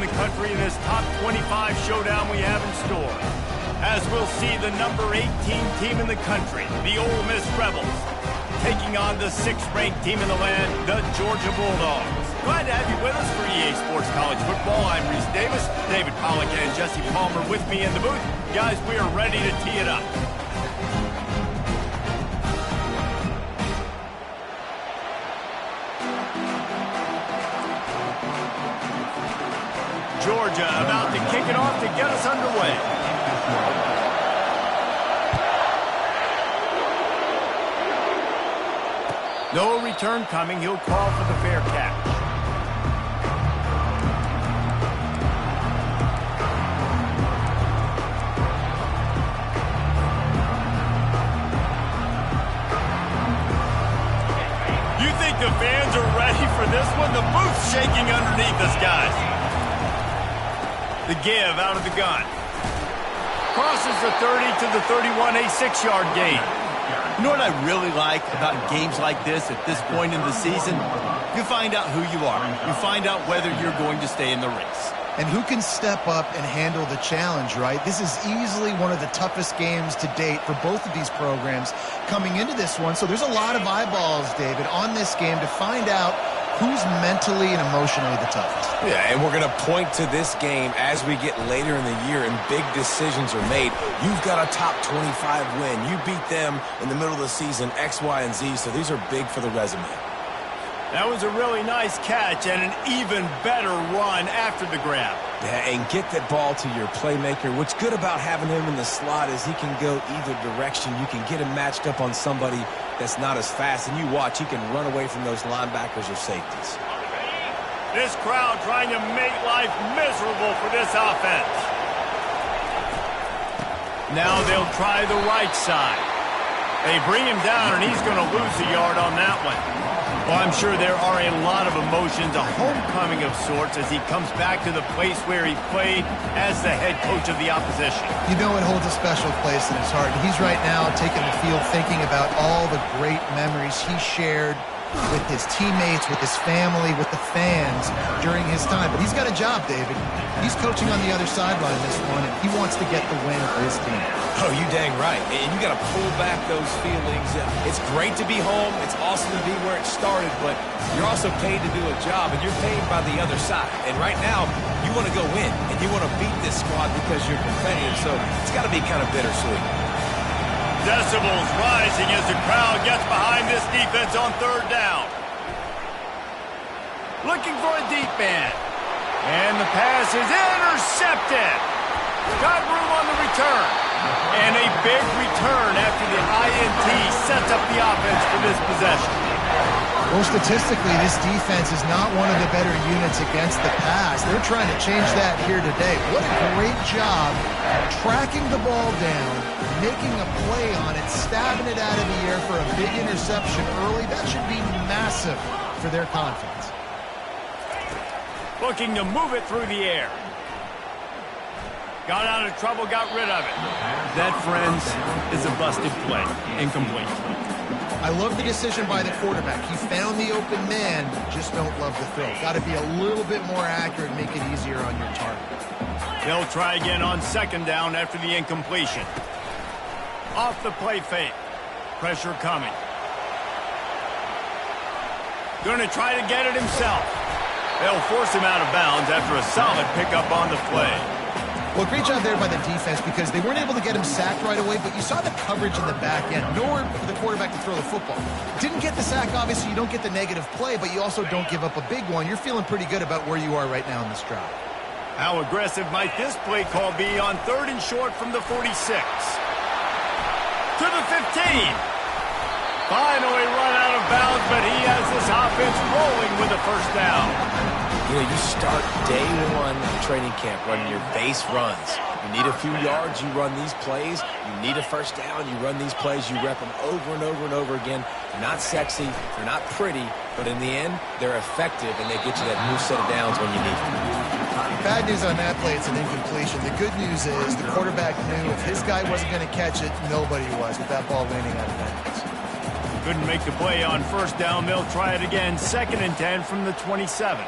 the country in this top 25 showdown we have in store. As we'll see the number 18 team in the country, the Ole Miss Rebels, taking on the 6th-ranked team in the land, the Georgia Bulldogs. Glad to have you with us for EA Sports College Football. I'm Reese Davis, David Pollack and Jesse Palmer with me in the booth. Guys, we are ready to tee it up. Georgia about to kick it off to get us underway. No return coming. He'll call for the fair catch. You think the fans are ready for this one? The booth's shaking underneath us, guys. The give out of the gun. Crosses the 30 to the 31, a 6-yard gain. You know what I really like about games like this at this point in the season? You find out who you are. You find out whether you're going to stay in the race. And who can step up and handle the challenge, right? This is easily one of the toughest games to date for both of these programs coming into this one. So there's a lot of eyeballs, David, on this game to find out who's mentally and emotionally the toughest. Yeah, and we're going to point to this game as we get later in the year and big decisions are made. You've got a top 25 win. You beat them in the middle of the season, X, Y, and Z, so these are big for the resume. That was a really nice catch and an even better run after the grab. Yeah, and get that ball to your playmaker. What's good about having him in the slot is he can go either direction. You can get him matched up on somebody that's not as fast, and you watch, he can run away from those linebackers or safeties. This crowd trying to make life miserable for this offense. Now they'll try the right side. They bring him down, and he's going to lose a yard on that one. Well, I'm sure there are a lot of emotions, a homecoming of sorts, as he comes back to the place where he played as the head coach of the opposition. You know it holds a special place in his heart. He's right now taking the field thinking about all the great memories he shared with his teammates, with his family, with the fans during his time. But he's got a job, David. He's coaching on the other sideline this one, and he wants to get the win for his team. Oh, you dang right. And you got to pull back those feelings. It's great to be home. It's awesome to be where it started, but you're also paid to do a job, and you're paid by the other side. And right now, you want to go win, and you want to beat this squad because you're competitive, so it's got to be kind of bittersweet. Decibels rising as the crowd gets behind this defense on 3rd down. Looking for a deep man. And the pass is intercepted. Got room on the return. And a big return after the INT sets up the offense for this possession. Well, statistically, this defense is not one of the better units against the pass. They're trying to change that here today. What a great job tracking the ball down, making a play on it, stabbing it out of the air for a big interception early. That should be massive for their confidence. Looking to move it through the air. Got out of trouble, got rid of it. That, friends, is a busted play. Incomplete. I love the decision by the quarterback. He found the open man, just don't love the throw. Got to be a little bit more accurate, make it easier on your target. They'll try again on 2nd down after the incompletion. Off the play fake. Pressure coming. Going to try to get it himself. They'll force him out of bounds after a solid pickup on the play. Well, great job there by the defense because they weren't able to get him sacked right away, but you saw the coverage in the back end. Nowhere for the quarterback to throw the football. Didn't get the sack, obviously. You don't get the negative play, but you also don't give up a big one. You're feeling pretty good about where you are right now in this drive. How aggressive might this play call be on 3rd and short from the 46? To the 15. Finally run out of bounds, but he has this offense rolling with a 1st down. You know, you start day one of training camp running your base runs. You need a few yards, you run these plays. You need a 1st down, you run these plays. You rep them over and over and over again. They're not sexy, they're not pretty, but in the end, they're effective, and they get you that new set of downs when you need them. Bad news on that play, it's an incompletion. The good news is the quarterback knew if his guy wasn't going to catch it, nobody was with that ball landing out of bounds. Couldn't make the play on 1st down. They'll try it again. 2nd and 10 from the 27.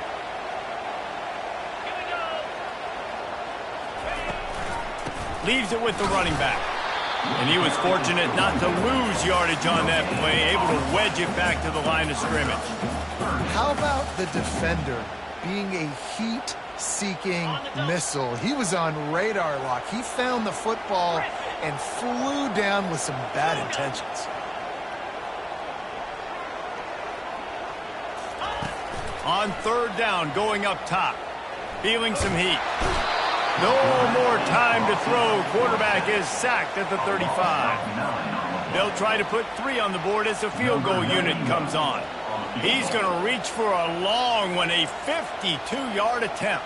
Leaves it with the running back. And he was fortunate not to lose yardage on that play, able to wedge it back to the line of scrimmage. How about the defender being a heat-seeking missile? He was on radar lock. He found the football and flew down with some bad intentions. On third down, going up top. Feeling some heat. No more time to throw. Quarterback is sacked at the 35. They'll try to put 3 on the board as the field goal unit comes on. He's going to reach for a long one, a 52-yard attempt.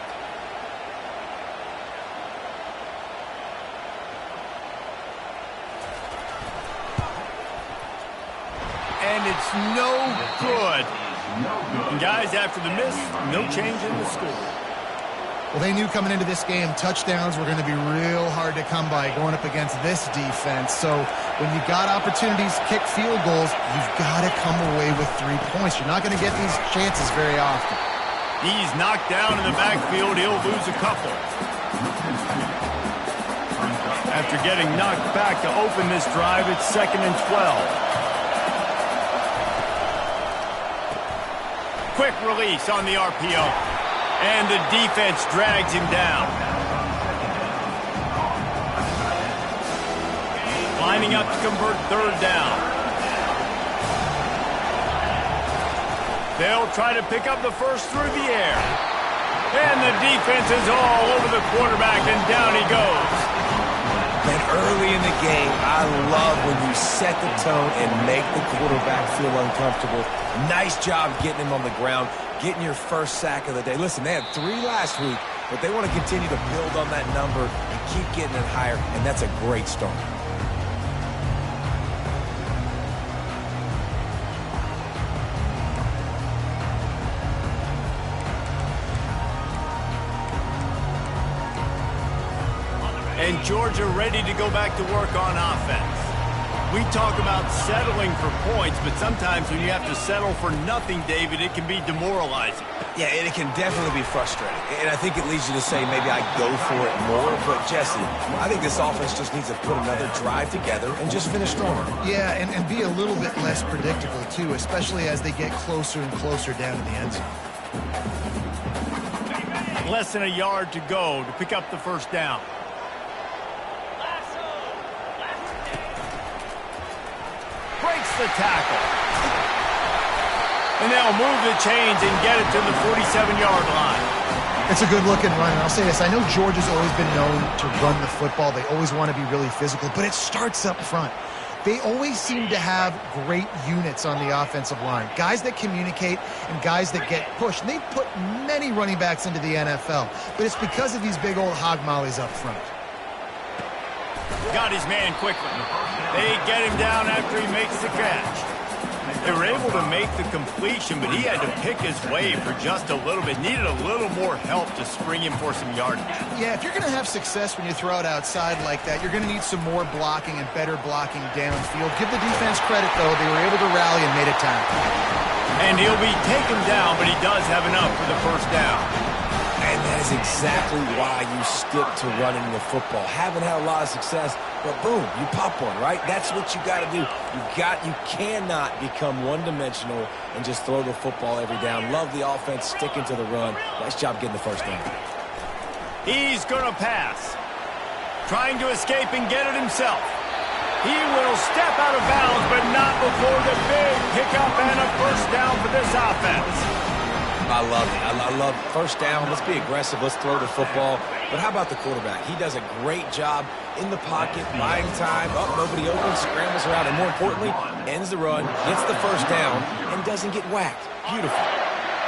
And it's no good. And guys, after the miss, no change in the score. Well, they knew coming into this game, touchdowns were going to be real hard to come by going up against this defense. So when you got opportunities to kick field goals, you've got to come away with 3 points. You're not going to get these chances very often. He's knocked down in the backfield. He'll lose a couple. After getting knocked back to open this drive, it's 2nd and 12. Quick release on the RPO. And the defense drags him down. Lining up to convert third down. They'll try to pick up the first through the air. And the defense is all over the quarterback, and down he goes. And early in the game, I love when you set the tone and make the quarterback feel uncomfortable. Nice job getting him on the ground, getting your first sack of the day. Listen, they had 3 last week, but they want to continue to build on that number and keep getting it higher, and that's a great start. And Georgia ready to go back to work on offense. We talk about settling for points, but sometimes when you have to settle for nothing, David, it can be demoralizing. Yeah, and it can definitely be frustrating. And I think it leads you to say maybe I go for it more. But, Jesse, I think this offense just needs to put another drive together and just finish stronger. Yeah, and be a little bit less predictable, too, especially as they get closer and closer down to the end zone. Less than a yard to go to pick up the first down. Breaks the tackle. And they'll move the chains and get it to the 47-yard line. It's a good-looking run, and I'll say this. I know Georgia's always been known to run the football. They always want to be really physical, but it starts up front. They always seem to have great units on the offensive line, guys that communicate and guys that get pushed. And they've put many running backs into the NFL, but it's because of these big old hog mollies up front. Got his man quickly. They get him down after he makes the catch. They were able to make the completion, but he had to pick his way for just a little bit. Needed a little more help to spring him for some yardage. Yeah, if you're going to have success when you throw it outside like that, you're going to need some more blocking and better blocking downfield. Give the defense credit, though. They were able to rally and made a tackle. And he'll be taken down, but he does have enough for the first down. And that is exactly why you stick to running the football. Haven't had a lot of success, but boom, you pop one, right? That's what you got to do. You cannot become one-dimensional and just throw the football every down. Love the offense, sticking to the run. Nice job getting the first down. He's going to pass. Trying to escape and get it himself. He will step out of bounds, but not before the big pickup and a first down for this offense. I love it. I love first down. Let's be aggressive. Let's throw the football. But how about the quarterback? He does a great job in the pocket, buying time. Nobody open, scrambles around, and more importantly, ends the run, gets the first down, and doesn't get whacked. Beautiful.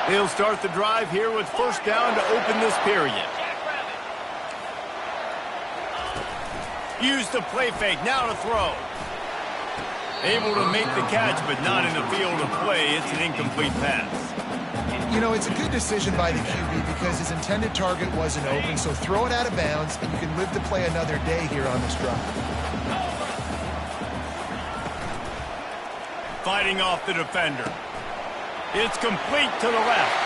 They'll start the drive here with first down to open this period. Use the play fake. Now to throw. Able to make the catch, but not in the field of play. It's an incomplete pass. You know, it's a good decision by the QB because his intended target wasn't open, so throw it out of bounds, and you can live to play another day here on this drive. Fighting off the defender. It's complete to the left.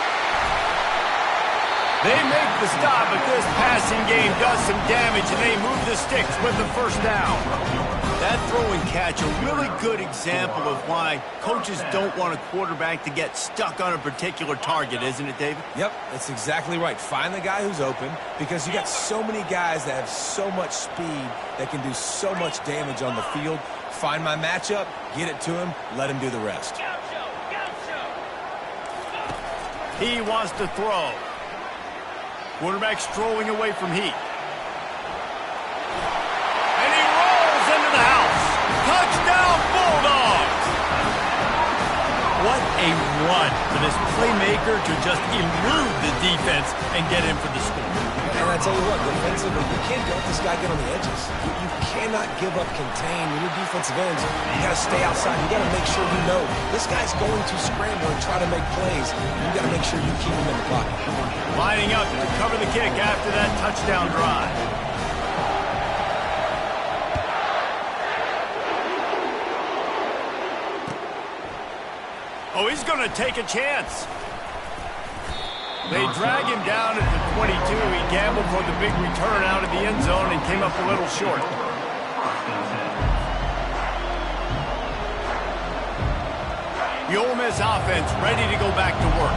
They make the stop, but this passing game does some damage, and they move the sticks with the first down. That throw and catch, a really good example of why coaches don't want a quarterback to get stuck on a particular target, isn't it, David? Yep, that's exactly right. Find the guy who's open, because you got so many guys that have so much speed that can do so much damage on the field. Find my matchup, get it to him, let him do the rest. He wants to throw. Quarterback strolling away from heat. And he rolls into the house. Touchdown, Bulldogs! What a run for this playmaker to just elude the defense and get in for the score. And I tell you what, defensively, you can't let this guy get on the edges. You cannot give up contain. When you're defensive ends, you got to stay outside. You got to make sure you know this guy's going to scramble and try to make plays. You got to make sure you keep him in the pocket. Lining up to cover the kick after that touchdown drive. Oh, he's going to take a chance. They drag him down at the 22. He gambled for the big return out of the end zone and came up a little short. The Ole Miss offense ready to go back to work.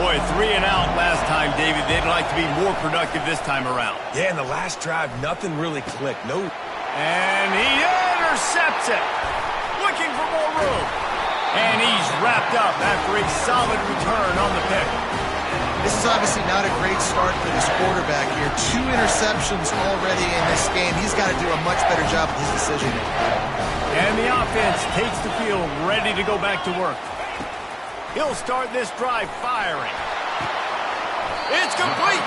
Boy, 3 and out last time, David. They'd like to be more productive this time around. Yeah, in the last drive, nothing really clicked. No. And he intercepts it. Looking for more room. And he's wrapped up after a solid return on the pick. This is obviously not a great start for this quarterback here. 2 interceptions already in this game. He's got to do a much better job with his decision. And the offense takes the field, ready to go back to work. He'll start this drive firing. It's complete.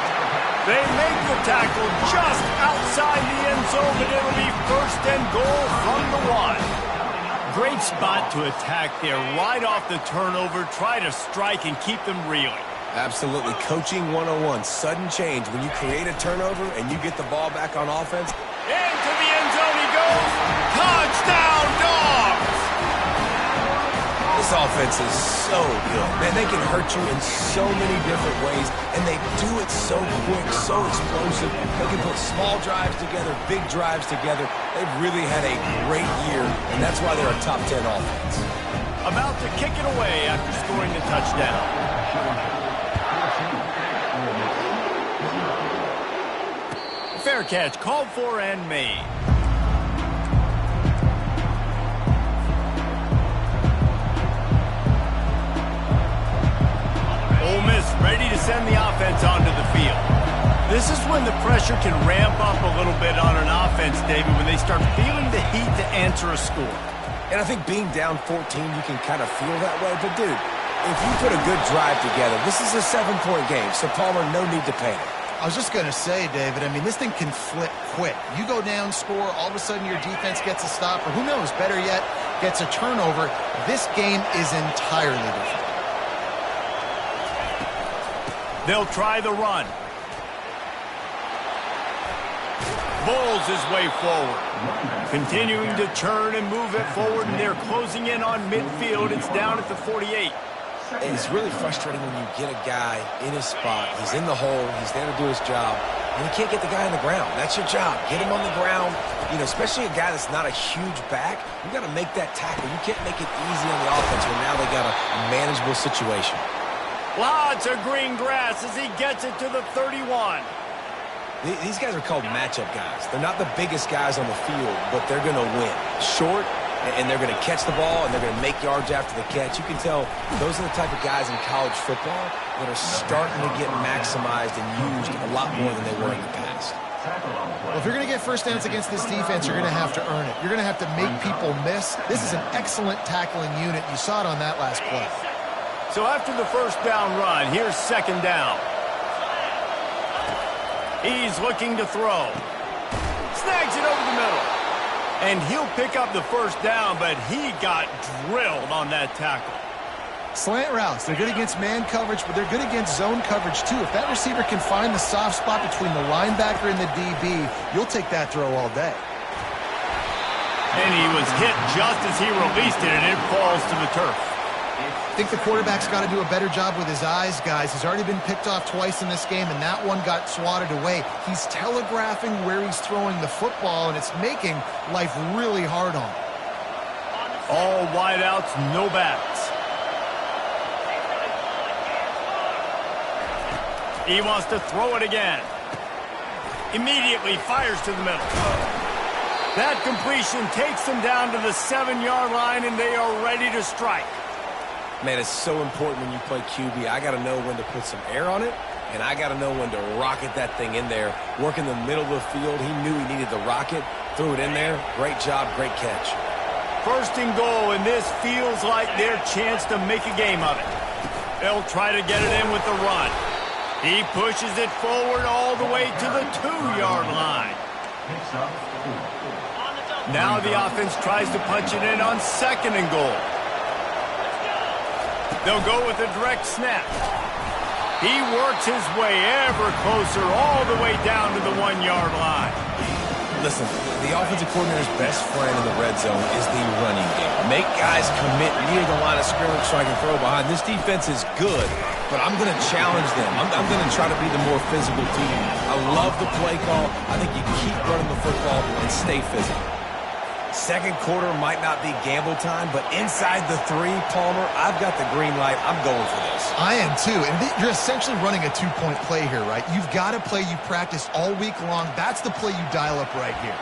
They make the tackle just outside the end zone, but it'll be first and goal from the 1. Great spot to attack there, right off the turnover. Try to strike and keep them reeling. Absolutely. Coaching 101. Sudden change. When you create a turnover and you get the ball back on offense. Into the end zone he goes. Touchdown, Dogs! This offense is so good. Man, they can hurt you in so many different ways, and they do it so quick, so explosive. They can put small drives together, big drives together. They've really had a great year, and that's why they're a top 10 offense. About to kick it away after scoring the touchdown. Fair catch, called for and made. Ole Miss ready to send the offense onto the field. This is when the pressure can ramp up a little bit on an offense, David, when they start feeling the heat to answer a score. And I think being down 14, you can kind of feel that way. But, dude, if you put a good drive together, this is a 7-point game, so Palmer, no need to panic. I was just going to say, David, I mean, this thing can flip quick. You go down, score, all of a sudden your defense gets a stop, or who knows, better yet, gets a turnover. This game is entirely different. They'll try the run. Bowles his way forward. Continuing to turn and move it forward, and they're closing in on midfield. It's down at the 48. It's really frustrating when you get a guy in his spot. He's in the hole. He's there to do his job. And you can't get the guy on the ground. That's your job. Get him on the ground. You know, especially a guy that's not a huge back. You got to make that tackle. You can't make it easy on the offense when now they got a manageable situation. Lots of green grass as he gets it to the 31. These guys are called matchup guys. They're not the biggest guys on the field, but they're going to win. Short, and they're going to catch the ball, and they're going to make yards after the catch. You can tell those are the type of guys in college football that are starting to get maximized and used a lot more than they were in the past. Well, if you're going to get first downs against this defense, you're going to have to earn it. You're going to have to make people miss. This is an excellent tackling unit. You saw it on that last play. So after the first down run, here's second down. He's looking to throw. Snags it over the middle. And he'll pick up the first down, but he got drilled on that tackle. Slant routes, they're good against man coverage, but they're good against zone coverage too. If that receiver can find the soft spot between the linebacker and the DB, you'll take that throw all day. And he was hit just as he released it, and it falls to the turf. I think the quarterback's got to do a better job with his eyes, guys. He's already been picked off twice in this game, and that one got swatted away. He's telegraphing where he's throwing the football, and it's making life really hard on him. All wideouts, no backs. He wants to throw it again. Immediately fires to the middle. That completion takes them down to the 7-yard line, and they are ready to strike. Man, it's so important when you play QB. I got to know when to put some air on it, and I got to know when to rocket that thing in there. Work in the middle of the field. He knew he needed the rocket. Threw it in there. Great job, great catch. First and goal, and this feels like their chance to make a game of it. They'll try to get it in with the run. He pushes it forward all the way to the 2-yard line. Now the offense tries to punch it in on 2nd and goal. They'll go with a direct snap. He works his way ever closer all the way down to the 1-yard line. Listen, the offensive coordinator's best friend in the red zone is the running game. Make guys commit near the line of scrimmage so I can throw behind. This defense is good, but I'm going to challenge them. I'm going to try to be the more physical team. I love the play call. I think you keep running the football and stay physical. Second quarter might not be gamble time, but inside the 3, Palmer, I've got the green light. I'm going for this. I am too, and you're essentially running a 2-point play here, right? You've got a play you practice all week long. That's the play you dial up right here.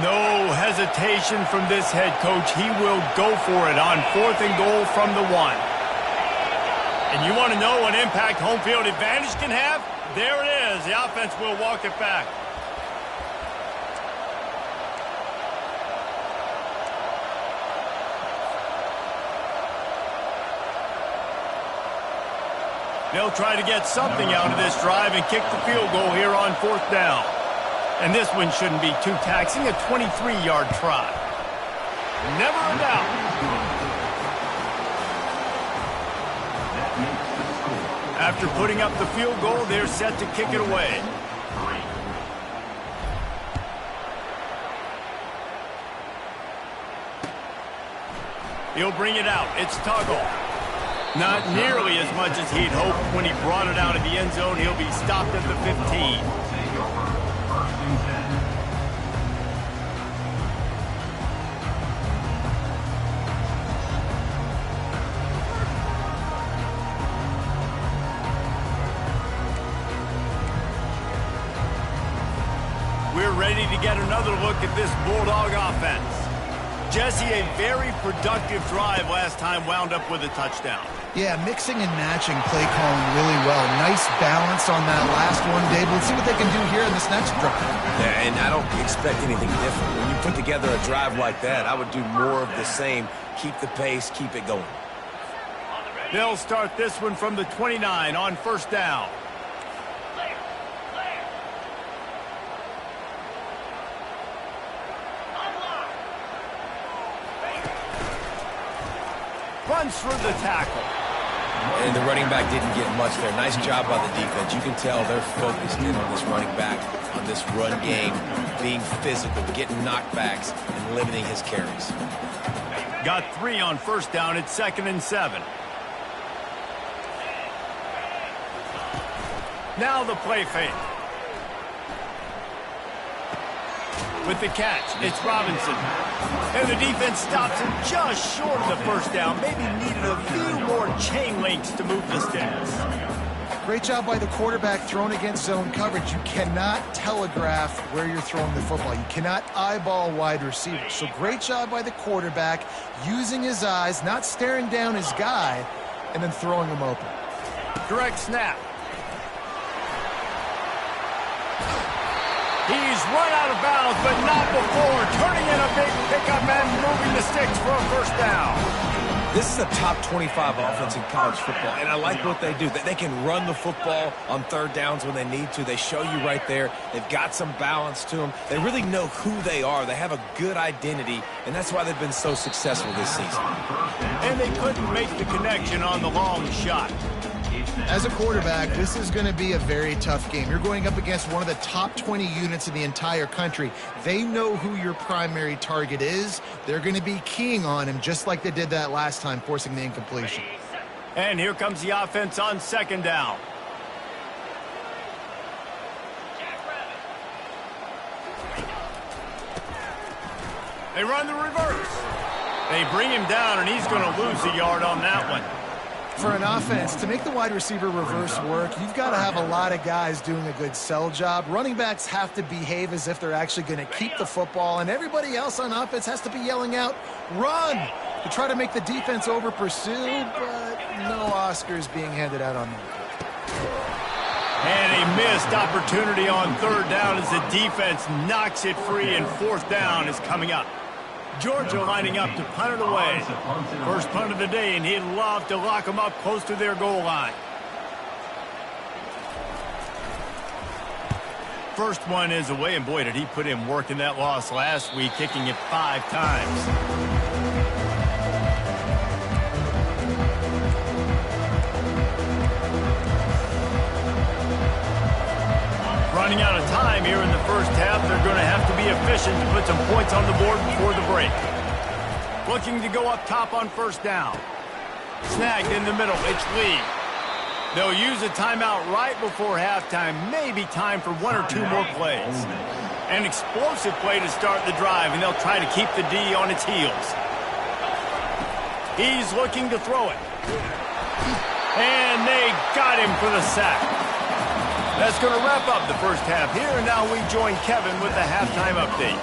No hesitation from this head coach. He will go for it on 4th and goal from the 1. And you want to know what impact home field advantage can have? There it is. The offense will walk it back. They'll try to get something out of this drive and kick the field goal here on 4th down. And this one shouldn't be too taxing, a 23-yard try. Never a doubt. After putting up the field goal, they're set to kick it away. He'll bring it out. It's Tuggle. Not nearly as much as he'd hoped when he brought it out of the end zone. He'll be stopped at the 15. We're ready to get another look at this Bulldog offense. Jesse, a very productive drive last time wound up with a touchdown. Yeah, mixing and matching play calling really well. Nice balance on that last one, Dave. Let's see what they can do here in this next drive. Yeah, and I don't expect anything different. When you put together a drive like that, I would do more of the same. Keep the pace, keep it going. They'll start this one from the 29 on 1st down. Runs through the tackle. And the running back didn't get much there. Nice job by the defense. You can tell they're focused in on this running back, on this run game, being physical, getting knockbacks, and limiting his carries. Got 3 on 1st down. It's 2nd and 7. Now the play fake. With the catch, it's Robinson. And the defense stops him just short of the 1st down. Maybe needed a few more chain links to move the sticks. Great job by the quarterback thrown against zone coverage. You cannot telegraph where you're throwing the football. You cannot eyeball wide receivers. So great job by the quarterback using his eyes, not staring down his guy, and then throwing him open. Direct snap. He's run out of bounds, but not before turning in a big pickup and moving the sticks for a 1st down. This is a top 25 offense in college football, and I like what they do. They can run the football on 3rd downs when they need to. They show you right there. They've got some balance to them. They really know who they are. They have a good identity, and that's why they've been so successful this season. And they couldn't make the connection on the long shot. As a quarterback, this is going to be a very tough game. You're going up against one of the top 20 units in the entire country. They know who your primary target is. They're going to be keying on him just like they did that last time, forcing the incompletion. And here comes the offense on second down. They run the reverse. They bring him down, and he's going to lose a yard on that one. For an offense, to make the wide receiver reverse work, you've got to have a lot of guys doing a good sell job. Running backs have to behave as if they're actually going to keep the football, and everybody else on offense has to be yelling out, run, to try to make the defense over-pursue, but no Oscars being handed out on that. And a missed opportunity on third down as the defense knocks it free, and fourth down is coming up. Georgia lining up to punt it away. First punt of the day, and he'd love to lock them up close to their goal line. First one is away, and boy, did he put in work in that loss last week, kicking it 5 times. Running out of time here in the first half. They're going to have to be efficient to put some points on the board before the break. Looking to go up top on first down. Snagged in the middle. It's Lee. They'll use a timeout right before halftime. Maybe time for 1 or 2 more plays. An explosive play to start the drive, and they'll try to keep the D on its heels. He's looking to throw it. And they got him for the sack. That's going to wrap up the first half here, and now we join Kevin with the halftime update.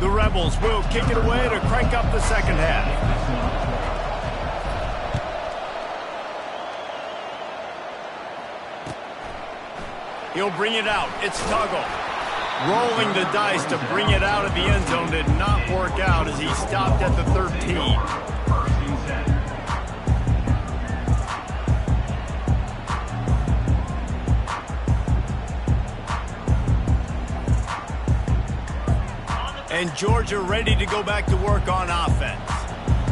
The Rebels will kick it away to crank up the second half. He'll bring it out. It's Tuggle. Rolling the dice to bring it out of the end zone did not work out as he stopped at the 13. And Georgia ready to go back to work on offense.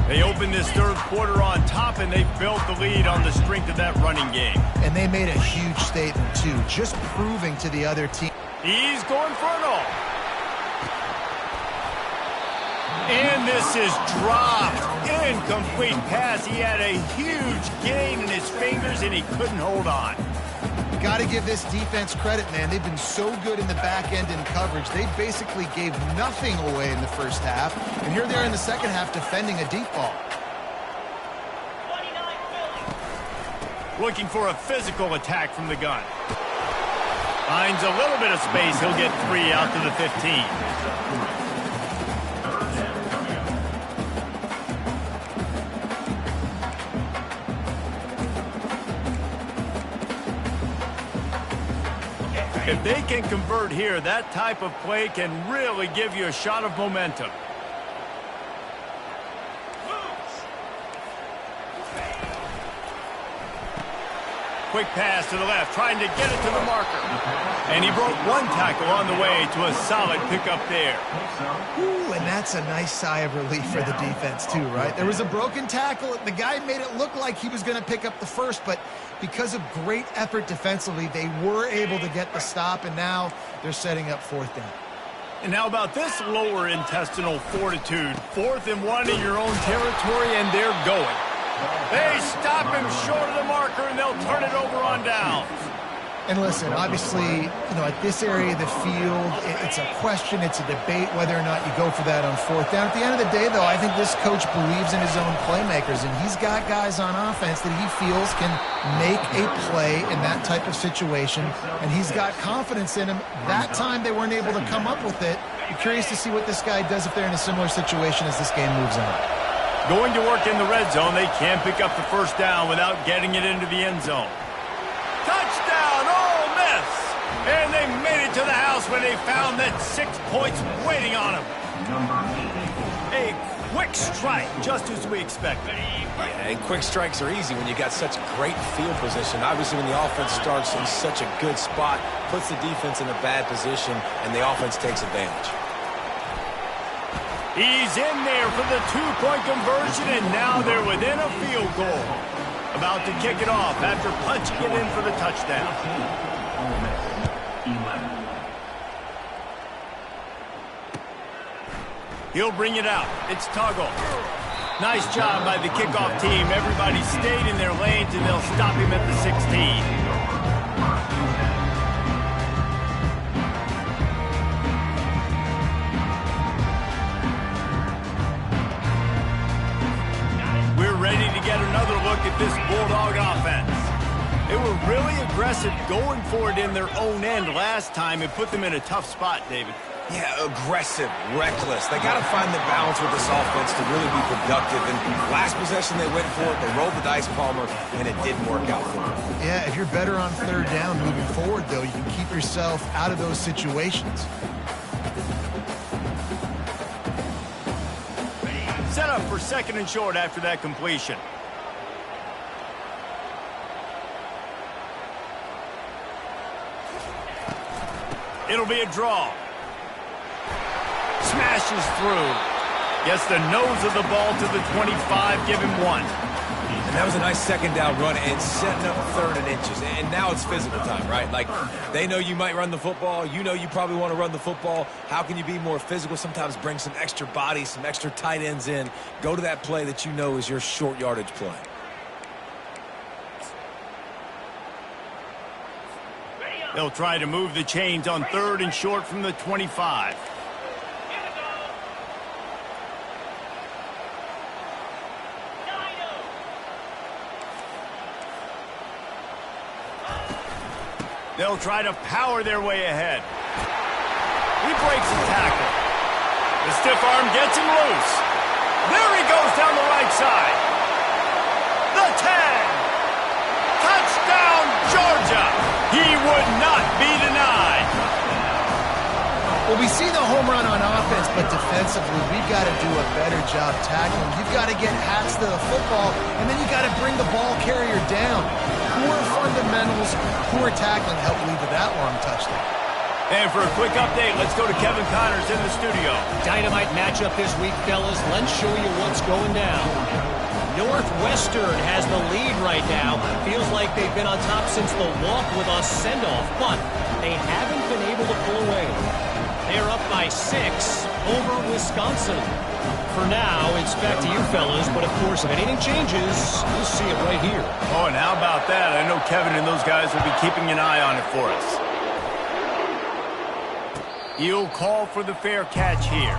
They opened this third quarter on top, and they built the lead on the strength of that running game. And they made a huge statement, too, just proving to the other team. He's going for it all. And this is dropped. Incomplete pass. He had a huge gain in his fingers, and he couldn't hold on. Got to give this defense credit, man. They've been so good in the back end in coverage. They basically gave nothing away in the first half. And here they are in the second half defending a deep ball. Looking for a physical attack from the gun. Finds a little bit of space. He'll get 3 out to the 15. If they can convert here, that type of play can really give you a shot of momentum. Quick pass to the left, trying to get it to the marker. And he broke 1 tackle on the way to a solid pickup there. Ooh, and that's a nice sigh of relief for the defense too, right? There was a broken tackle. The guy made it look like he was going to pick up the first, but because of great effort defensively, they were able to get the stop, and now they're setting up 4th down. And how about this lower intestinal fortitude? 4th and 1 in your own territory, and they're going. They stop him short of the marker, and they'll turn it over on downs. And listen, obviously, at this area of the field, it's a question, it's a debate whether or not you go for that on 4th down. At the end of the day, though, I think this coach believes in his own playmakers, and he's got guys on offense that he feels can make a play in that type of situation, and he's got confidence in him. That time they weren't able to come up with it. I'm curious to see what this guy does if they're in a similar situation as this game moves on. Going to work in the red zone, they can't pick up the first down without getting it into the end zone. Touchdown, Ole Miss! And they made it to the house when they found that 6 points waiting on them. A Quick strike, just as we expected. Yeah, and quick strikes are easy when you got such great field position. Obviously, when the offense starts in such a good spot, puts the defense in a bad position, and the offense takes advantage. He's in there for the two-point conversion, and now they're within a field goal. About to kick it off after punching it in for the touchdown. He'll bring it out. It's Tuggle. Nice job by the kickoff team. Everybody stayed in their lanes, and they'll stop him at the 16. We're ready to get another look at this Bulldog offense. They were really aggressive going for it in their own end last time and put them in a tough spot, David. Yeah, aggressive, reckless. They got to find the balance with this offense to really be productive. And last possession they went for it, they rolled the dice, Palmer, and it didn't work out for them. Yeah, if you're better on third down moving forward, though, you can keep yourself out of those situations. Set up for second and short after that completion. It'll be a draw. Smashes through. Gets the nose of the ball to the 25, give him one. And that was a nice second down run and setting up third and inches. And now it's physical time, right? Like, they know you might run the football. You know you probably want to run the football. How can you be more physical? Sometimes bring some extra body, some extra tight ends in. Go to that play that you know is your short yardage play. They'll try to move the chains on third and short from the 25. They'll try to power their way ahead. He breaks a tackle. The stiff arm gets him loose. There he goes down the right side. The 10. Touchdown, Georgia. He would not be denied. Well, we see the home run on offense, but defensively, we've got to do a better job tackling. You've got to get hats to the football, and then you got to bring the ball carrier down. Poor fundamentals, poor tackling helped lead to that long touchdown. And for a quick update, let's go to Kevin Connors in the studio. Dynamite matchup this week, fellas. Let's show you what's going down. Northwestern has the lead right now. Feels like they've been on top since the walk with a send-off, but they haven't been able to pull away. They're up by 6 over Wisconsin. For now, it's back to you, fellas, but of course, if anything changes, you'll see it right here. Oh, and how about that? I know Kevin and those guys will be keeping an eye on it for us. He'll call for the fair catch here.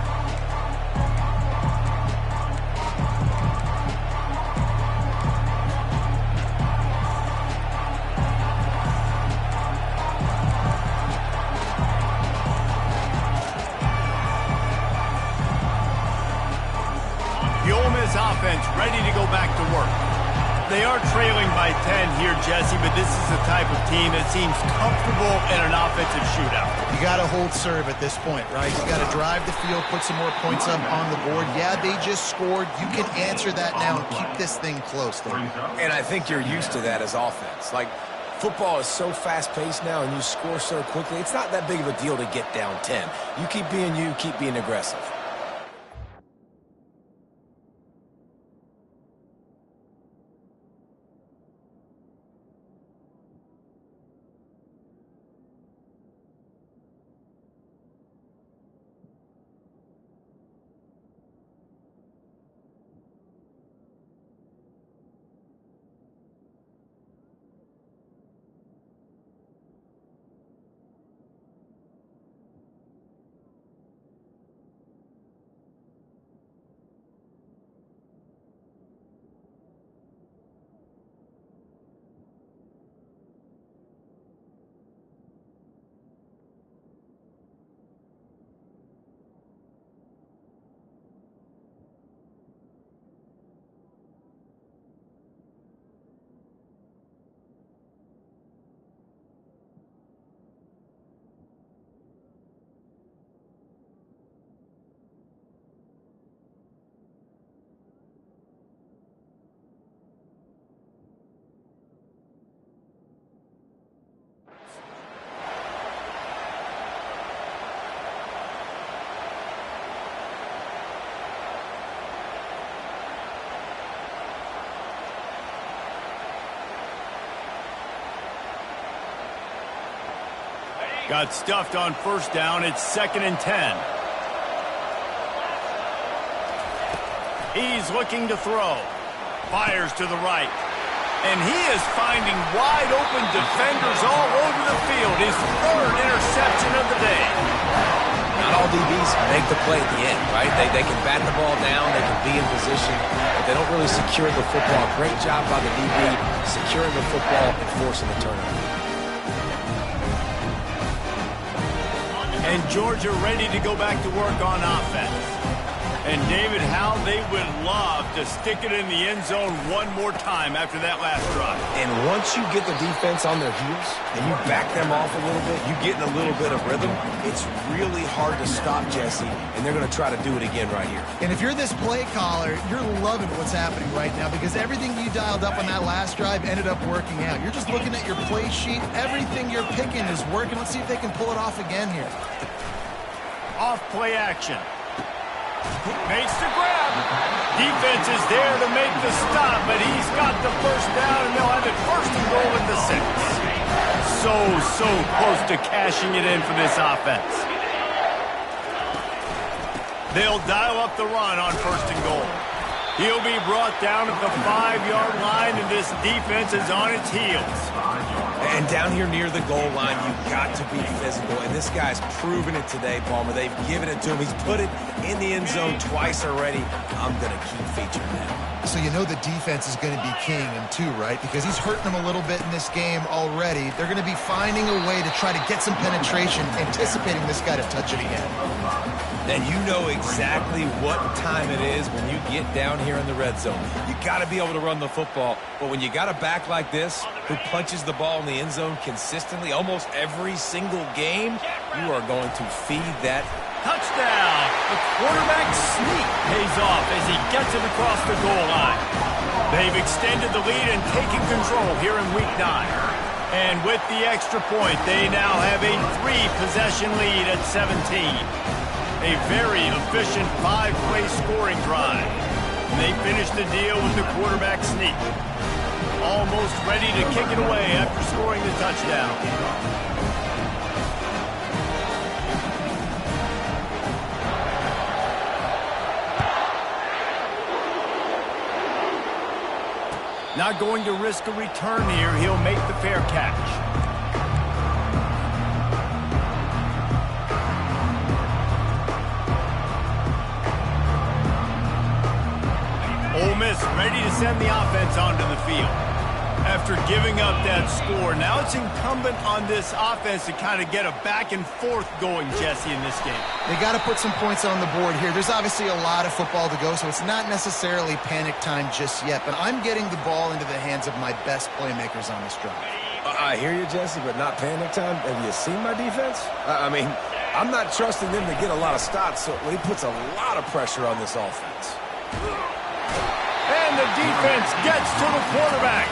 The Ole Miss offense ready to go back to work. They are trailing by 10 here, Jesse, but this is the type of team that seems comfortable in an offensive shootout. You got to hold serve at this point, right? You got to drive the field, put some more points up on the board. Yeah, they just scored. You can answer that now and keep this thing close, though. And I think you're used to that as offense. Like, football is so fast-paced now and you score so quickly, it's not that big of a deal to get down 10. You keep being you, keep being aggressive. Got stuffed on first down. It's 2nd and 10. He's looking to throw. Fires to the right. And he is finding wide open defenders all over the field. His 3rd interception of the day. Not all DBs make the play at the end, right? They can bat the ball down, they can be in position, but they don't really secure the football. Great job by the DB securing the football and forcing the turnover. And Georgia ready to go back to work on offense. And David, how they would love to stick it in the end zone one more time after that last drive. And once you get the defense on their heels and you back them off a little bit, you get in a little bit of rhythm, it's really hard to stop Jesse, and they're going to try to do it again right here. And if you're this play caller, you're loving what's happening right now because everything you dialed up on that last drive ended up working out. You're just looking at your play sheet. Everything you're picking is working. Let's see if they can pull it off again here. Off play action. Makes the grab. Defense is there to make the stop, but he's got the first down, and they'll have it 1st and goal at the 6. So close to cashing it in for this offense. They'll dial up the run on 1st and goal. He'll be brought down at the 5-yard line, and this defense is on its heels. And down here near the goal line, you've got to be physical. And this guy's proven it today, Palmer. They've given it to him. He's put it in the end zone twice already. I'm going to keep featuring that. So you know the defense is going to be keying him too, right? Because he's hurting them a little bit in this game already. They're going to be finding a way to try to get some penetration, anticipating this guy to touch it again. And you know exactly what time it is when you get down here in the red zone. You got to be able to run the football. But when you got a back like this who punches the ball in the end zone consistently almost every single game, you are going to feed that. Touchdown! The quarterback sneak pays off as he gets it across the goal line. They've extended the lead and taken control here in Week 9. And with the extra point, they now have a 3-possession lead at 17. A very efficient 5-play scoring drive. And they finish the deal with the quarterback sneak. Almost ready to kick it away after scoring the touchdown. Not going to risk a return here. He'll make the fair catch. Ole Miss ready to send the offense onto the field. After giving up that score, now it's incumbent on this offense to kind of get a back and forth going, Jesse, in this game. They got to put some points on the board here. There's obviously a lot of football to go, so it's not necessarily panic time just yet, but I'm getting the ball into the hands of my best playmakers on this drive. I hear you, Jesse, but not panic time. Have you seen my defense? I mean, I'm not trusting them to get a lot of stops, so he puts a lot of pressure on this offense. And the defense gets to the quarterback.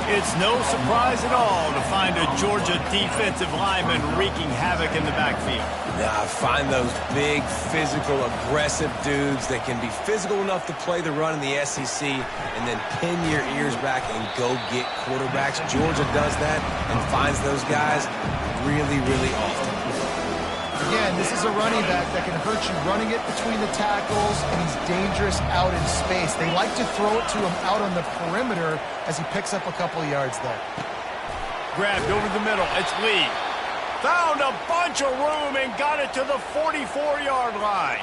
It's no surprise at all to find a Georgia defensive lineman wreaking havoc in the backfield. Yeah, I find those big, physical, aggressive dudes that can be physical enough to play the run in the SEC and then pin your ears back and go get quarterbacks. Georgia does that and finds those guys really, really often. Again, this is a running back that can hurt you running it between the tackles, and he's dangerous out in space. They like to throw it to him out on the perimeter as he picks up a couple of yards there. Grabbed over the middle. It's Lee. Found a bunch of room and got it to the 44-yard line.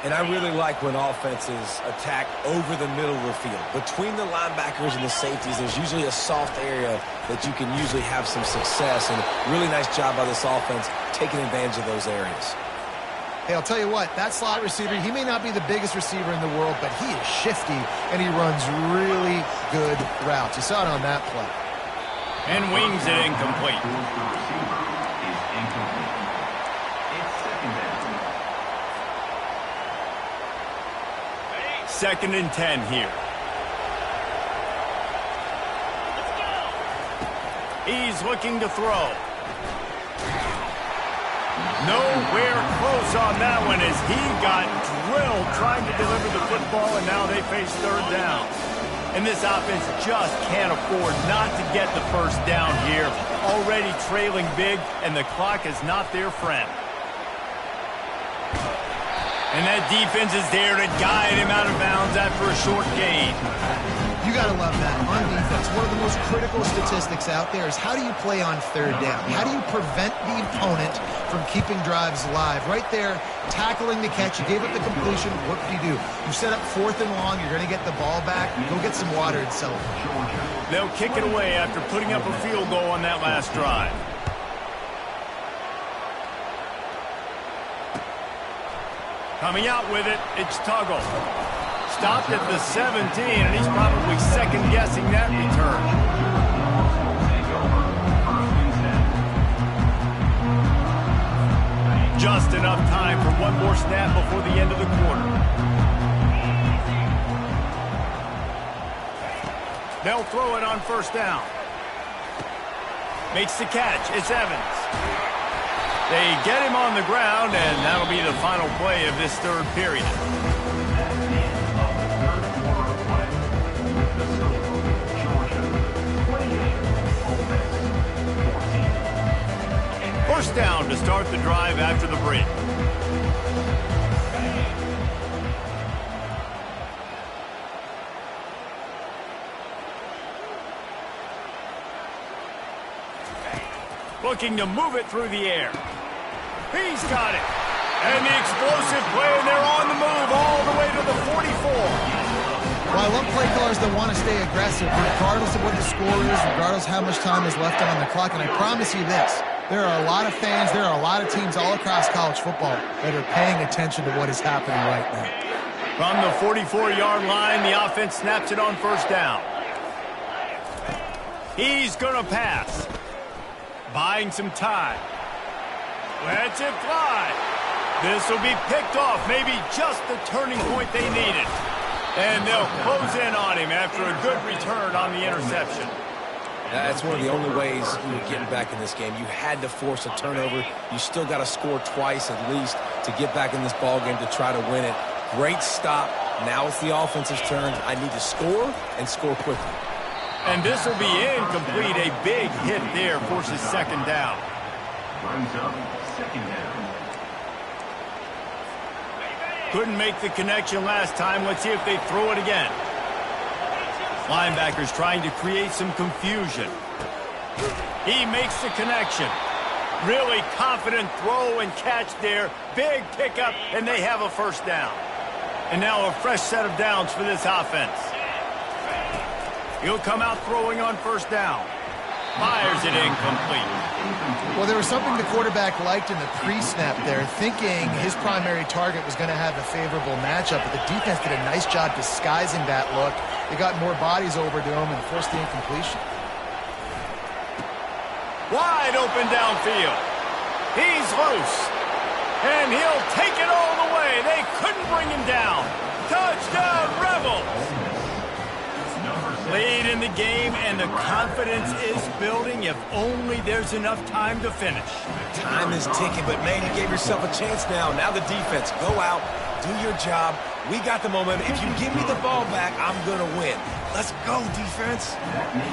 And I really like when offenses attack over the middle of the field. Between the linebackers and the safeties, there's usually a soft area that you can usually have some success. And really nice job by this offense taking advantage of those areas. Hey, I'll tell you what, that slot receiver, he may not be the biggest receiver in the world, but he is shifty, and he runs really good routes. You saw it on that play. And wings it incomplete. 2nd and 10 here. He's looking to throw. Nowhere close on that one as he got drilled trying to deliver the football, and now they face 3rd down. And this offense just can't afford not to get the first down here already trailing big, and the clock is not their friend. And that defense is there to guide him out of bounds after a short gain. You got to love that. On defense, one of the most critical statistics out there is how do you play on third down? How do you prevent the opponent from keeping drives alive? Right there, tackling the catch. You gave up the completion. What do? You set up 4th and long. You're going to get the ball back. Go get some water and celebrate. They'll kick it away after putting up a field goal on that last drive. Coming out with it, it's Tuggle. Stopped at the 17, and he's probably second-guessing that return. Just enough time for one more snap before the end of the quarter. They'll throw it on first down. Makes the catch. It's Evans. They get him on the ground, and that'll be the final play of this third period. First down to start the drive after the break. Looking to move it through the air. He's got it. And the explosive play, and they're on the move all the way to the 44. Well, I love play callers that want to stay aggressive, regardless of what the score is, regardless of how much time is left on the clock. And I promise you this, there are a lot of fans, there are a lot of teams all across college football that are paying attention to what is happening right now. From the 44-yard line, the offense snaps it on first down. He's going to pass. Buying some time. Lets it fly. This will be picked off. Maybe just the turning point they needed. And they'll close in on him after a good return on the interception. That's one of the only ways you were getting back in this game. You had to force a turnover. You still got to score twice at least to get back in this ball game to try to win it. Great stop. Now it's the offense's turn. I need to score and score quickly. And this will be incomplete. A big hit there forces second down. Couldn't make the connection last time. Let's see if they throw it again. Linebackers trying to create some confusion. He makes the connection. Really confident throw and catch there. Big pickup, and they have a first down. And now a fresh set of downs for this offense. He'll come out throwing on first down. Fires it incomplete. Well, there was something the quarterback liked in the pre-snap there, thinking his primary target was going to have a favorable matchup, but the defense did a nice job disguising that look. They got more bodies over to him and forced the incompletion. Wide open downfield. He's loose. And he'll take it all the way. They couldn't bring him down. Touchdown, Rebels! Lead in the game, and the confidence is building if only there's enough time to finish. Time is ticking, but, man, you gave yourself a chance now. Now the defense, go out, do your job. We got the momentum. If you give me the ball back, I'm going to win. Let's go, defense.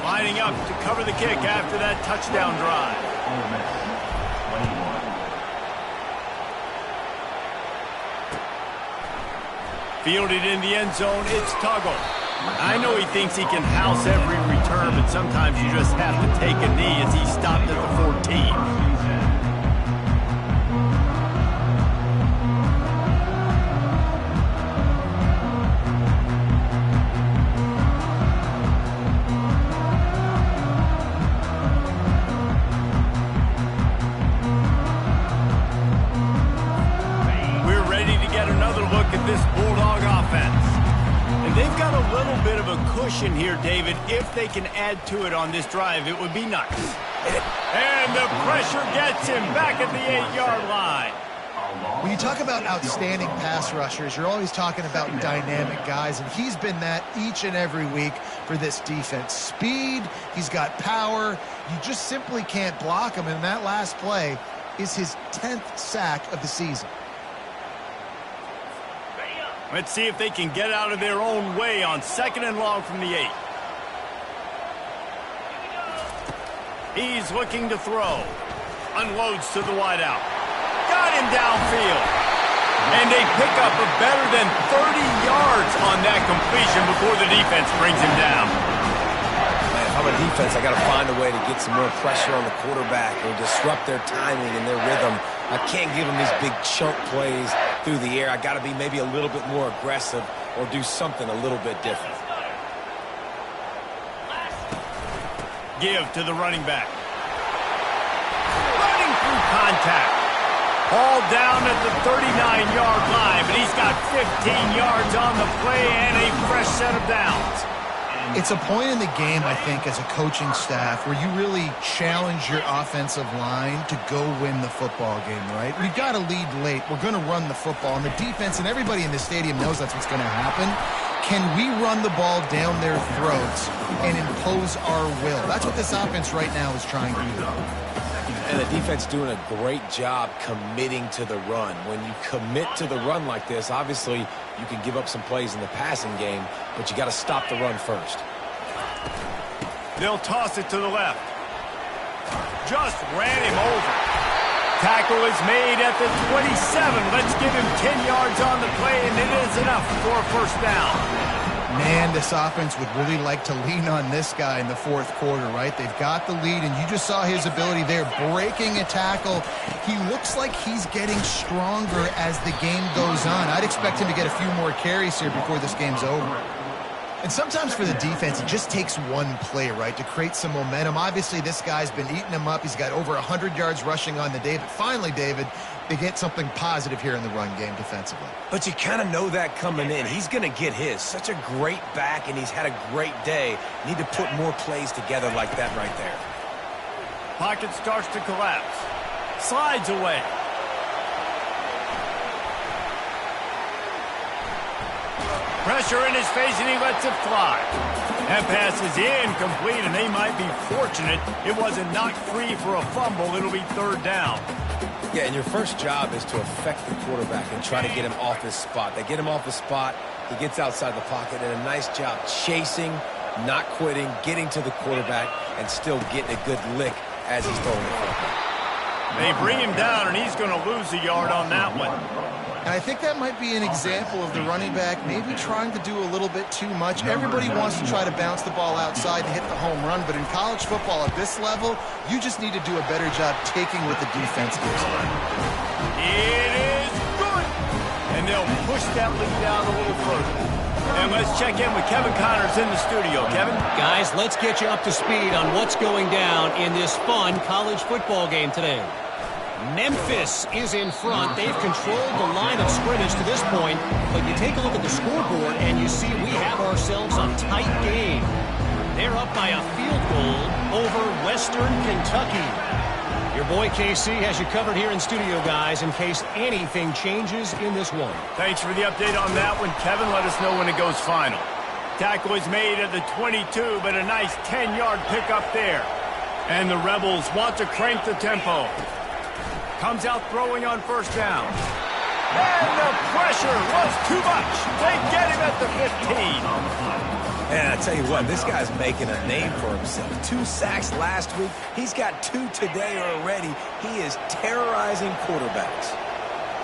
Lining up to cover the kick after that touchdown drive. Fielded in the end zone, it's Tuggle. I know he thinks he can house every return, but sometimes you just have to take a knee as he stopped at the 14. We're ready to get another look at this Bulldog offense. And they've got a little bit of a cushion here, David. If they can add to it on this drive, it would be nice. And the pressure gets him back at the 8-yard line. When you talk about outstanding pass rushers, you're always talking about dynamic guys, and he's been that each and every week for this defense. Speed, he's got power. You just simply can't block him, and that last play is his 10th sack of the season. Let's see if they can get out of their own way on 2nd and long from the 8. He's looking to throw. Unloads to the wideout. Got him downfield. And they pick up a better than 30 yards on that completion before the defense brings him down. Man, if I'm a defense, I got to find a way to get some more pressure on the quarterback or disrupt their timing and their rhythm. I can't give them these big chunk plays through the air. I got to be maybe a little bit more aggressive or do something a little bit different. Give to the running back. Running through contact. All down at the 39-yard line, but he's got 15 yards on the play and a fresh set of downs. It's a point in the game, I think, as a coaching staff where you really challenge your offensive line to go win the football game, right? We've got to lead late. We're going to run the football. And the defense and everybody in the stadium knows that's what's going to happen. Can we run the ball down their throats and impose our will? That's what this offense right now is trying to do. And the defense doing a great job committing to the run. When you commit to the run like this, obviously you can give up some plays in the passing game, but you got to stop the run first. They'll toss it to the left. Just ran him over. Tackle is made at the 27. Let's give him 10 yards on the play, and it is enough for a first down. Man, this offense would really like to lean on this guy in the fourth quarter, right? They've got the lead, and you just saw his ability there, breaking a tackle. He looks like he's getting stronger as the game goes on. I'd expect him to get a few more carries here before this game's over. And sometimes for the defense, it just takes one play, right, to create some momentum. Obviously, this guy's been eating him up. He's got over 100 yards rushing on the day. But finally, David, they get something positive here in the run game defensively. But you kind of know that coming in. He's going to get his. Such a great back, and he's had a great day. Need to put more plays together like that right there. Pocket starts to collapse. Slides away. Pressure in his face, and he lets it fly. That pass is incomplete, and they might be fortunate it wasn't knocked free for a fumble. It'll be third down. Yeah, and your first job is to affect the quarterback and try to get him off his spot. They get him off his spot, he gets outside the pocket, and a nice job chasing, not quitting, getting to the quarterback, and still getting a good lick as he's throwing the football. They bring him down, and he's going to lose a yard on that one. And I think that might be an example of the running back maybe trying to do a little bit too much. Everybody wants to try to bounce the ball outside and hit the home run, but in college football at this level, you just need to do a better job taking what the defense gives you. It is good! And they'll push that lead down a little further. And let's check in with Kevin Connors in the studio. Kevin? Guys, let's get you up to speed on what's going down in this fun college football game today. Memphis is in front. They've controlled the line of scrimmage to this point, but you take a look at the scoreboard and you see we have ourselves a tight game. They're up by a field goal over Western Kentucky. Your boy KC has you covered here in studio, guys, in case anything changes in this one. Thanks for the update on that one, Kevin. Let us know when it goes final. Tackle is made at the 22, but a nice 10-yard pickup there. And the Rebels want to crank the tempo. Comes out throwing on first down. And the pressure was too much. They get him at the 15. And I tell you what, this guy's making a name for himself. 2 sacks last week. He's got 2 today already. He is terrorizing quarterbacks.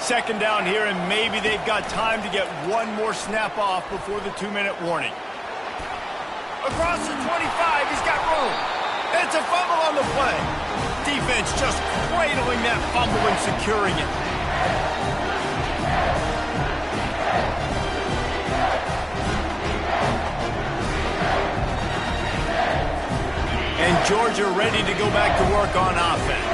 Second down here, and maybe they've got time to get one more snap off before the 2-minute warning. Across the 25, he's got room. It's a fumble on the play. Defense just cradling that fumble and securing it. And Georgia ready to go back to work on offense.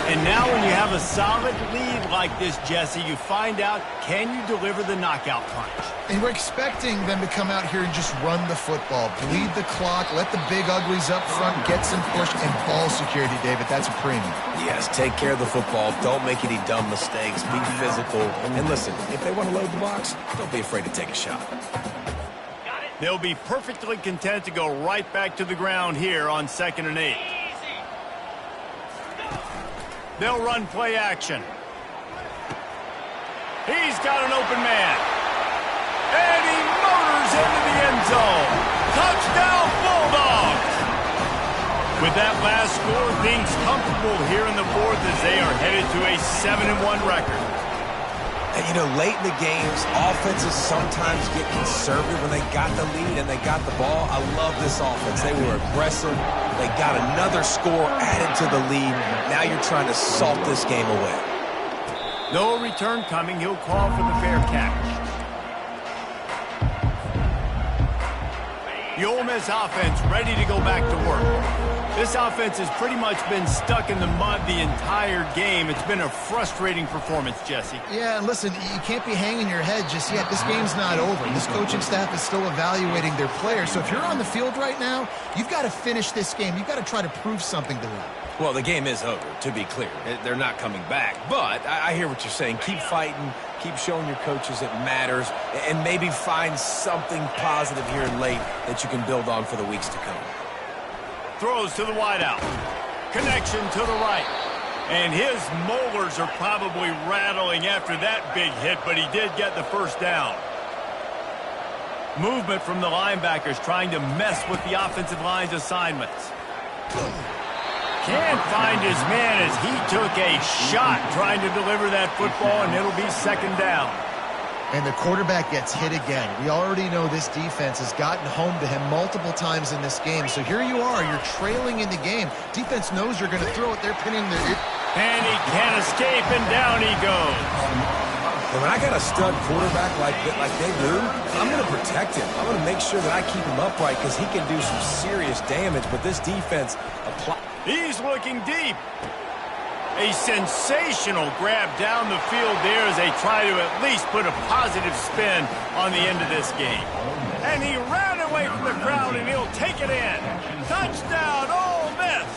And now when you have a solid lead like this, Jesse, you find out, can you deliver the knockout punch? And we're expecting them to come out here and just run the football, bleed the clock, let the big uglies up front get some push, and ball security, David. That's a premium. Yes, take care of the football. Don't make any dumb mistakes. Be physical. And listen, if they want to load the box, don't be afraid to take a shot. They'll be perfectly content to go right back to the ground here on 2nd and 8. They'll run play action. He's got an open man. And he motors into the end zone. Touchdown, Bulldogs! With that last score, things comfortable here in the fourth as they are headed to a 7-1 record. And, you know, late in the games, offenses sometimes get conservative when they got the lead and they got the ball. I love this offense. They were aggressive. They got another score added to the lead. Now you're trying to salt this game away. No return coming. He'll call for the fair catch. The Ole Miss offense ready to go back to work. This offense has pretty much been stuck in the mud the entire game. It's been a frustrating performance, Jesse. Yeah, and listen, you can't be hanging your head just yet. This game's not over. This coaching staff is still evaluating their players. So if you're on the field right now, you've got to finish this game. You've got to try to prove something to them. Well, the game is over, to be clear. They're not coming back. But I hear what you're saying. Keep fighting. Keep showing your coaches it matters. And maybe find something positive here late that you can build on for the weeks to come. Throws to the wideout. Connection to the right. And his molars are probably rattling after that big hit, but he did get the first down. Movement from the linebackers trying to mess with the offensive line's assignments. Can't find his man as he took a shot trying to deliver that football, and it'll be second down. And the quarterback gets hit again. We already know this defense has gotten home to him multiple times in this game. So here you are, you're trailing in the game. Defense knows you're going to throw it. They're pinning the... And he can't escape, and down he goes. And when I got a stud quarterback like they do, I'm going to protect him. I'm going to make sure that I keep him upright because he can do some serious damage. But this defense... He's looking deep. A sensational grab down the field there as they try to at least put a positive spin on the end of this game. And he ran away from the crowd, and he'll take it in. Touchdown, Ole Miss!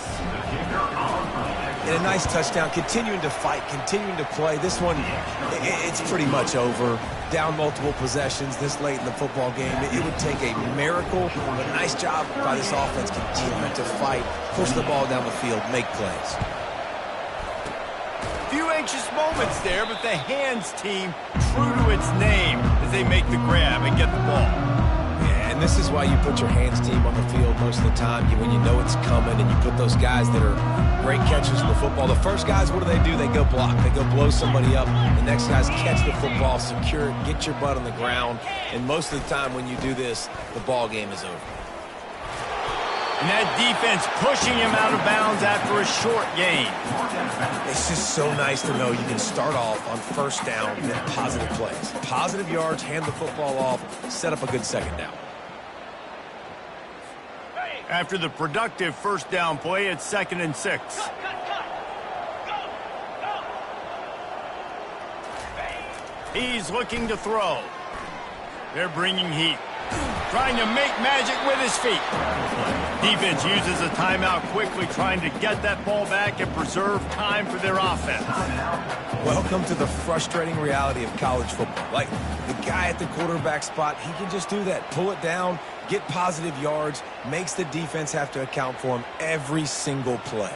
And a nice touchdown, continuing to fight, continuing to play. This one, it's pretty much over. Down multiple possessions this late in the football game. It would take a miracle, but a nice job by this offense continuing to fight, push the ball down the field, make plays. Few anxious moments there, but the hands team true to its name as they make the grab and get the ball. Yeah, and this is why you put your hands team on the field most of the time. When you know it's coming and you put those guys that are great catchers of the football. The first guys, what do? They go block. They go blow somebody up. The next guys catch the football, secure it, get your butt on the ground. And most of the time when you do this, the ball game is over. And that defense pushing him out of bounds after a short gain. It's just so nice to know you can start off on first down and positive plays. Positive yards, hand the football off, set up a good second down. After the productive first down play, it's 2nd and 6. He's looking to throw. They're bringing heat. Trying to make magic with his feet. Defense uses a timeout quickly, trying to get that ball back and preserve time for their offense. Welcome to the frustrating reality of college football. Like, the guy at the quarterback spot, he can just do that. Pull it down, get positive yards, makes the defense have to account for him every single play.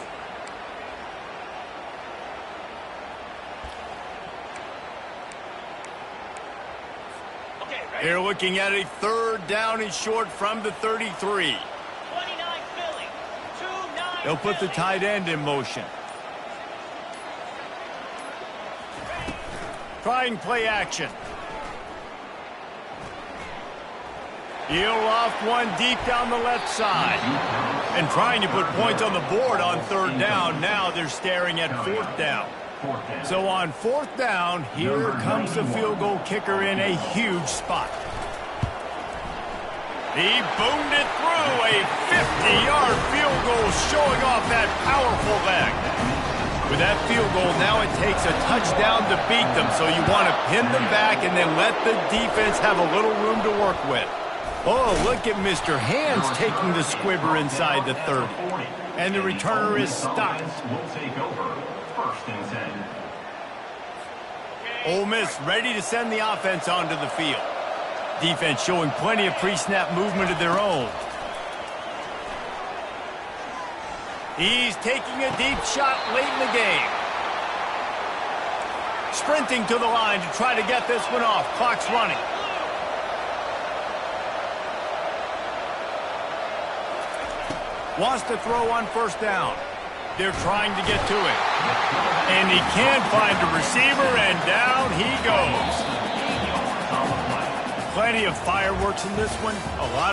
They're looking at a 3rd down and short from the 33. They'll put the tight end in motion. Trying play action. He'll off one deep down the left side. And trying to put points on the board on 3rd down. Now they're staring at 4th down. So on 4th down, here comes the field goal kicker in a huge spot. He boomed it through, a 50-yard field goal showing off that powerful leg. With that field goal, now it takes a touchdown to beat them, so you want to pin them back and then let the defense have a little room to work with. Oh, look at Mr. Hands taking the squibber inside the 30. And the returner is stopped. Ole Miss ready to send the offense onto the field. Defense showing plenty of pre-snap movement of their own. He's taking a deep shot late in the game. Sprinting to the line to try to get this one off. Clock's running. Wants to throw on first down. They're trying to get to it. And he can't find a receiver, and down he goes. Plenty of fireworks in this one. A lot of